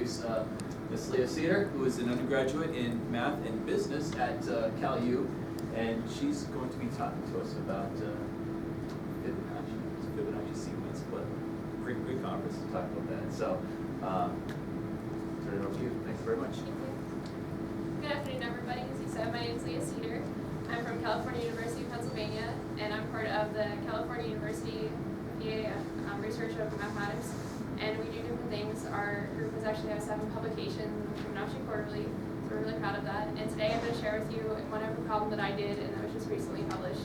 introduce Ms. Leah Seader, who is an undergraduate in math and business at CalU, and she's going to be talking to us about Fibonacci sequence. But great conference to talk about that. So, turn it over to you. Thanks very much. Thank you. Good afternoon, everybody. As you said, my name is Leah Seader. I'm from California University of Pennsylvania, and I'm part of the California University PA Research of Mathematics. And we do different things. Our group has actually have 7 publications in the Fibonacci Quarterly, so we're really proud of that. And today I'm going to share with you one of the problem that I did and that was just recently published.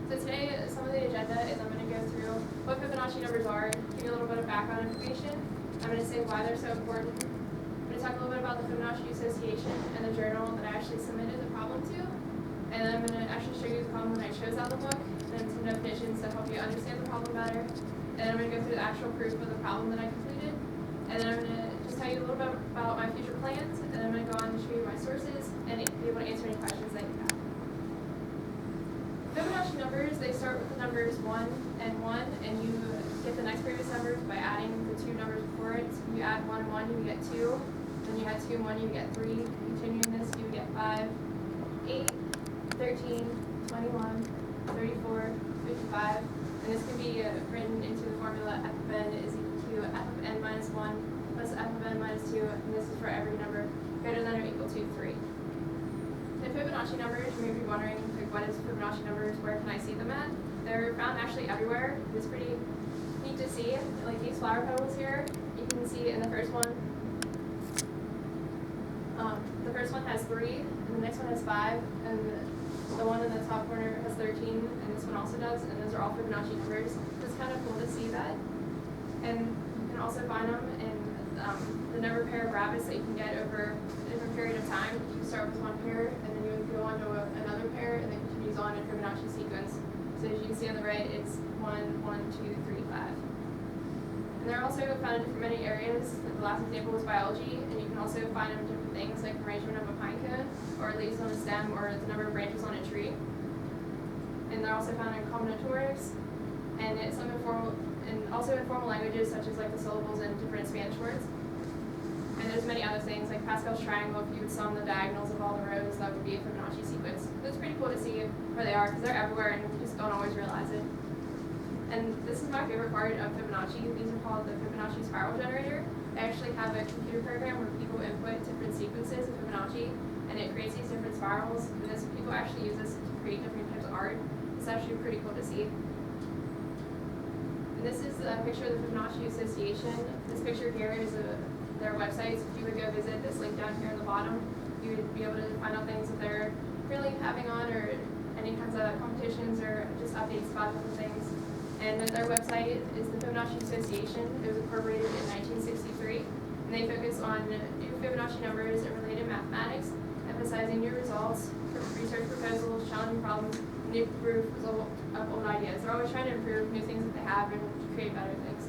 So today, some of the agenda is I'm going to go through what Fibonacci numbers are, give you a little bit of background information. I'm going to say why they're so important. I'm going to talk a little bit about the Fibonacci Association and the journal that I actually submitted the problem to. And then I'm going to actually show you the problem that I chose out of the book, and some definitions to help you understand the problem better. And then I'm going to go through the actual proof of the problem that I completed. And then I'm going to just tell you a little bit about my future plans, and then I'm going to go on to show you my sources and be able to answer any questions that you have. Fibonacci numbers, they start with the numbers 1 and 1, and you get the next previous numbers by adding the 2 numbers before it. So you add 1 and 1, you get 2. Then you add 2 and 1, you get 3. Continuing this, you get 5, 8, 13, 21, 34, 55. And this can be written into the formula f of n is equal to f of n minus 1 plus f of n minus 2. And this is for every number greater than or equal to 3. The Fibonacci numbers, you may be wondering, like, what is Fibonacci numbers? Where can I see them at? They're found actually everywhere. It's pretty neat to see. Like these flower petals here, you can see in the first one. The first one has 3, and the next one has 5, and the one in the top corner has 13, and this one also does, and those are all Fibonacci numbers. So it's kind of cool to see that. And you can also find them in the number pair of rabbits that you can get over a different period of time. You start with 1 pair, and then you would go on to another pair, and then continues on in Fibonacci sequence. So as you can see on the right, it's 1, 1, 2, 3, 5. And they're also found in many areas. The last example was biology, and you can also find them in different things like arrangement of a pine cone, or leaves on a stem, or the number of branches on a tree. And they're also found in combinatorics, and some informal, and also in formal languages such as like the syllables in different Spanish words. And there's many other things like Pascal's triangle. If you would sum the diagonals of all the rows, that would be a Fibonacci sequence. So it's pretty cool to see where they are because they're everywhere and you just don't always realize it. And this is my favorite part of Fibonacci. These are called the Fibonacci spiral generator. They actually have a computer program where people input different sequences of Fibonacci, and it creates these different spirals. And people actually use this to create different types of art. It's actually pretty cool to see. And this is a picture of the Fibonacci Association. This picture here is their websites. If you would go visit this link down here on the bottom, you would be able to find out things that they're currently having on, or any kinds of competitions, or just updates about different things. And their website is the Fibonacci Association. It was incorporated in 1963, and they focus on new Fibonacci numbers and related mathematics, emphasizing new results, research proposals, challenging problems, and new proof of old ideas. They're always trying to improve new things that they have and create better things.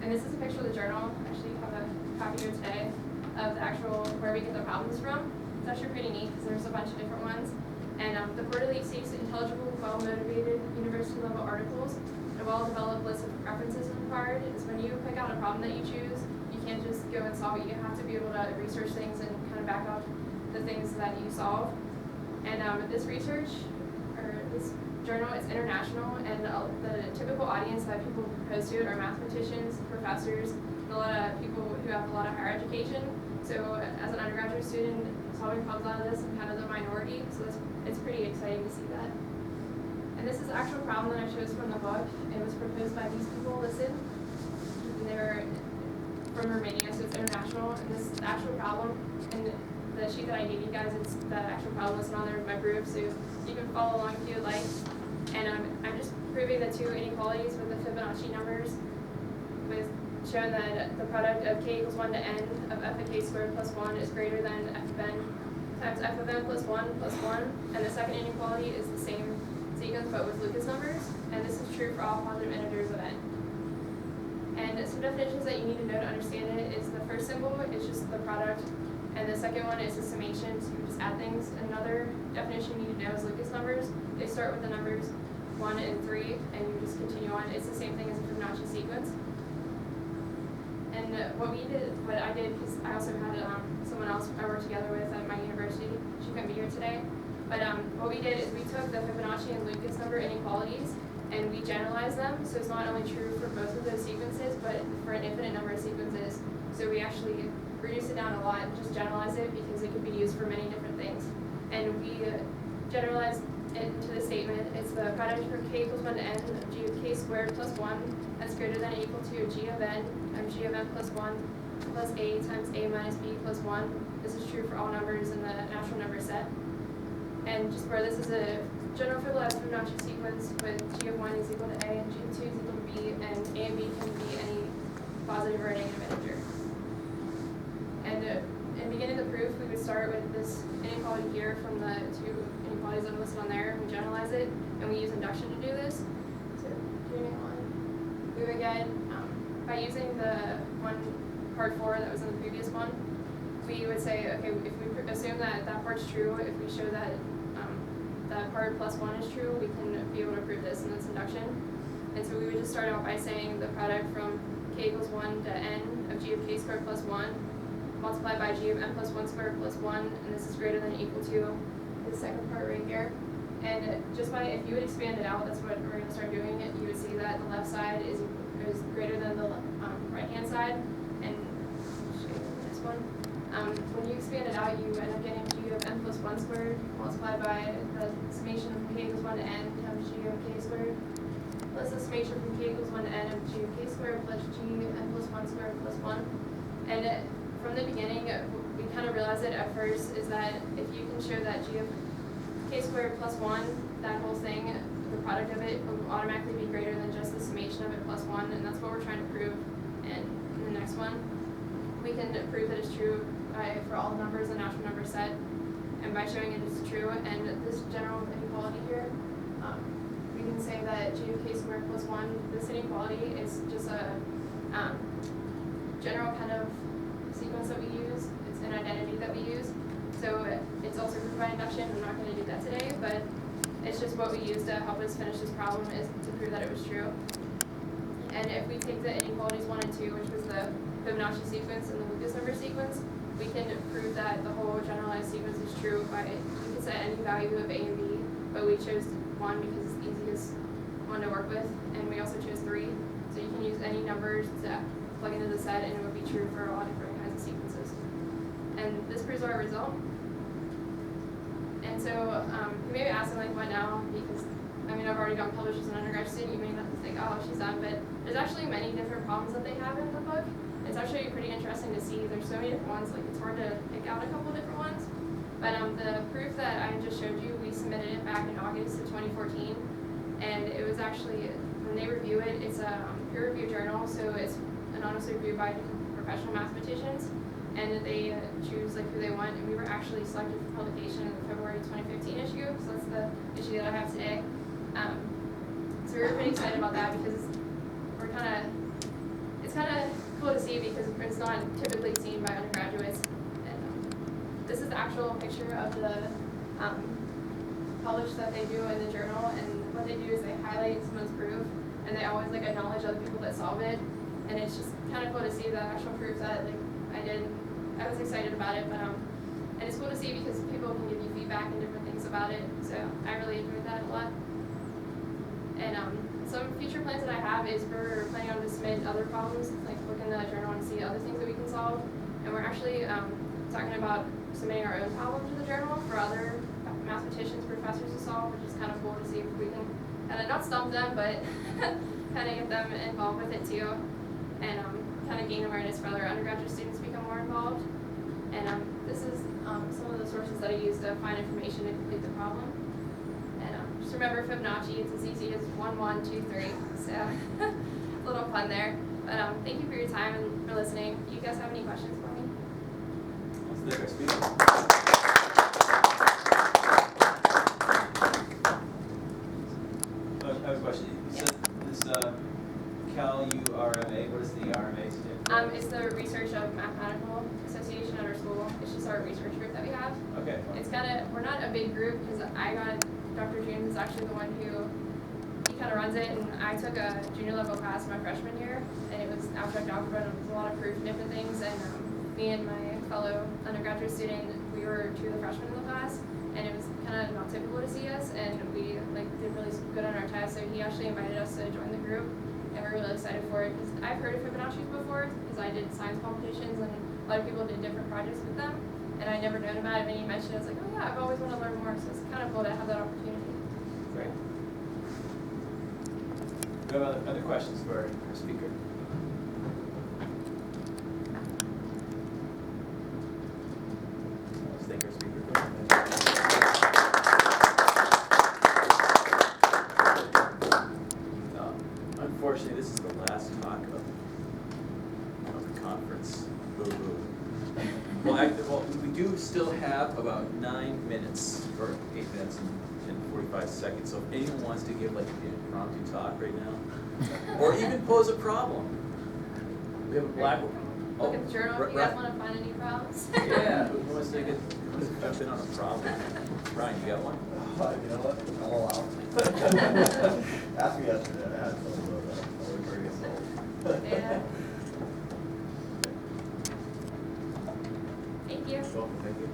And this is a picture of the journal. I actually have a copy here today of the actual where we get the problems from. It's actually pretty neat because there's a bunch of different ones. And the quarterly seeks intelligible, well-motivated, university-level articles. A well-developed list of references is required. Is when you pick out a problem that you choose, you can't just go and solve it. You have to be able to research things and kind of back up the things that you solve. And this research, or this journal, is international, and the typical audience that people propose to it are mathematicians, professors, and a lot of people who have a lot of higher education. So as an undergraduate student, solving problems out of this, I'm kind of the minority, so it's pretty exciting to see that. And this is the actual problem that I chose from the book. It was proposed by these people listed. And they were from Romania, so it's international. And this is the actual problem. And the sheet that I gave you guys, it's the actual problem listed on there with my proof, so you can follow along if you would like. And I'm just proving the 2 inequalities with the Fibonacci numbers, with showing that the product of k equals 1 to n of f of k squared plus 1 is greater than f of n times f of n plus 1 plus 1. And the second inequality is the same sequence but with Lucas numbers. And this is true for all positive integers of n. And some definitions that you need to know to understand it is the first symbol is just the product, and the second one is a summation, so you just add things. Another definition you need to know is Lucas numbers. They start with the numbers 1 and 3, and you just continue on. It's the same thing as a Fibonacci sequence. what I did, because I also had someone else I worked together with at my university. She couldn't be here today. But what we did is we took the Fibonacci and Lucas number inequalities and we generalized them. So it's not only true for both of those sequences, but for an infinite number of sequences. So we actually reduced it down a lot and just generalized it because it could be used for many different things. And we generalized it into the statement. It's the product for k equals 1 to n of g of k squared plus 1 that's greater than or equal to g of n plus 1 plus a times a minus b plus 1. This is true for all numbers in the natural number set. And just where this is a general Fibonacci sequence with g of 1 is equal to a and g of 2 is equal to b, and a and b can be any positive or negative integer. And in beginning the proof, we would start with this inequality here from the two inequalities that are listed on there. We generalize it, and we use induction to do this. So continuing on, we would get, by using the one part 4 that was in the previous one, we would say, okay, if we assume that that part's true, if we show that that part plus 1 is true, we can be able to prove this, and that's induction. And so we would just start out by saying the product from k equals 1 to n of g of k squared plus 1 multiplied by g of n plus 1 squared plus 1, and this is greater than or equal to the second part right here. And just by, if you would expand it out, that's what we're going to start doing it, you would see that the left side is greater than the right-hand side. And show you the next one. When you expand it out, you end up getting g of n plus 1 squared multiplied by the summation from k equals 1 to n times g of k squared plus the summation from k equals 1 to n of g of k squared plus g of n plus 1 squared plus 1. And from the beginning, we kind of realized it at first is that if you can show that g of k squared plus 1, that whole thing, the product of it will automatically be greater than just the summation of it plus 1, and that's what we're trying to prove in the next one. We can prove that it's true for all numbers in the natural number set, and by showing it is true, and this general inequality here, we can say that g of k squared plus 1, this inequality is just a general kind of sequence that we use. It's an identity that we use. So it's also proved by induction. I'm not going to do that today, but it's just what we use to help us finish this problem is to prove that it was true. And if we take the inequalities 1 and 2, which was the Fibonacci sequence and the Lucas number sequence, we can prove that the whole generalized sequence is true by, we can set any value of a and b, but we chose 1 because it's the easiest one to work with, and we also chose 3. So you can use any numbers to plug into the set, and it would be true for a lot of different kinds of sequences. And this proves our result. And so you may be asking, like, what now? Because, I mean, I've already gotten published as an undergraduate student. You may not think, oh, she's done. But there's actually many different problems that they have in the book. It's actually pretty interesting to see. There's so many different ones. Like, it's hard to pick out a couple different ones. But the proof that I just showed you, we submitted it back in August of 2014. And it was actually, when they review it, it's a peer-reviewed journal. So it's anonymously reviewed by professional mathematicians. And they choose like who they want, and we were actually selected for publication in the February 2015 issue, so that's the issue that I have today. So we were pretty excited about that because it's kind of cool to see because it's not typically seen by undergraduates. And this is the actual picture of the publish that they do in the journal, and what they do is they highlight someone's proof, and they always like acknowledge other people that solve it, and it's just kind of cool to see the actual proof that like I did. I was excited about it, but and it's cool to see because people can give you feedback and different things about it. So I really enjoyed that a lot. And some future plans that I have is we're planning on to submit other problems, like look in the journal and see other things that we can solve. And we're actually talking about submitting our own problems to the journal for other mathematicians, professors to solve, which is kind of cool to see if we can kind of not stump them, but kind of get them involved with it too. And kind of gain awareness for other undergraduate students to become more involved. And this is some of the sources that I use to find information to complete the problem. And just remember Fibonacci, it's as easy as 1, 1, 2, 3. So a little fun there. But thank you for your time and for listening. Do you guys have any questions for me? Let's take our speaker. I have a question. So this CALURMA, what does the RMA stand for? It's the Research of Mathematical Association at our school. It's just our research group that we have. Okay. Fine. It's kind of, we're not a big group because Dr. Junes is actually the one who, he kind of runs it, and I took a junior level class my freshman year, and it was abstract algebra, and it was a lot of proof and different things, and me and my fellow undergraduate student, we were two of the freshmen in the class, and it was kind of not typical to see us, and we did really good on our tests, so he actually invited us to join the group, and we're really excited for it, because I've heard of Fibonacci's before, because I did science competitions, and a lot of people did different projects with them, and I never known about it, and he mentioned it, I was like, oh yeah, I've always wanted to learn more, so it's kind of cool to have that opportunity. Great. Do you have other questions for our speaker? Let's thank our speaker. Unfortunately, this is the last talk of the conference. Boo-boo. Well, we do still have about 9 minutes, or 8 minutes and 45 seconds. So if anyone wants to give like an impromptu talk right now, or even pose a problem, we have a blackboard. Look at the journal if you guys want to find any problems. Yeah, who wants to jump in on a problem? Brian, you got one? You know what? I'll allow it. Asked me yesterday, I had some of those. I would bring it home. Yeah. Thank you. Well, thank you.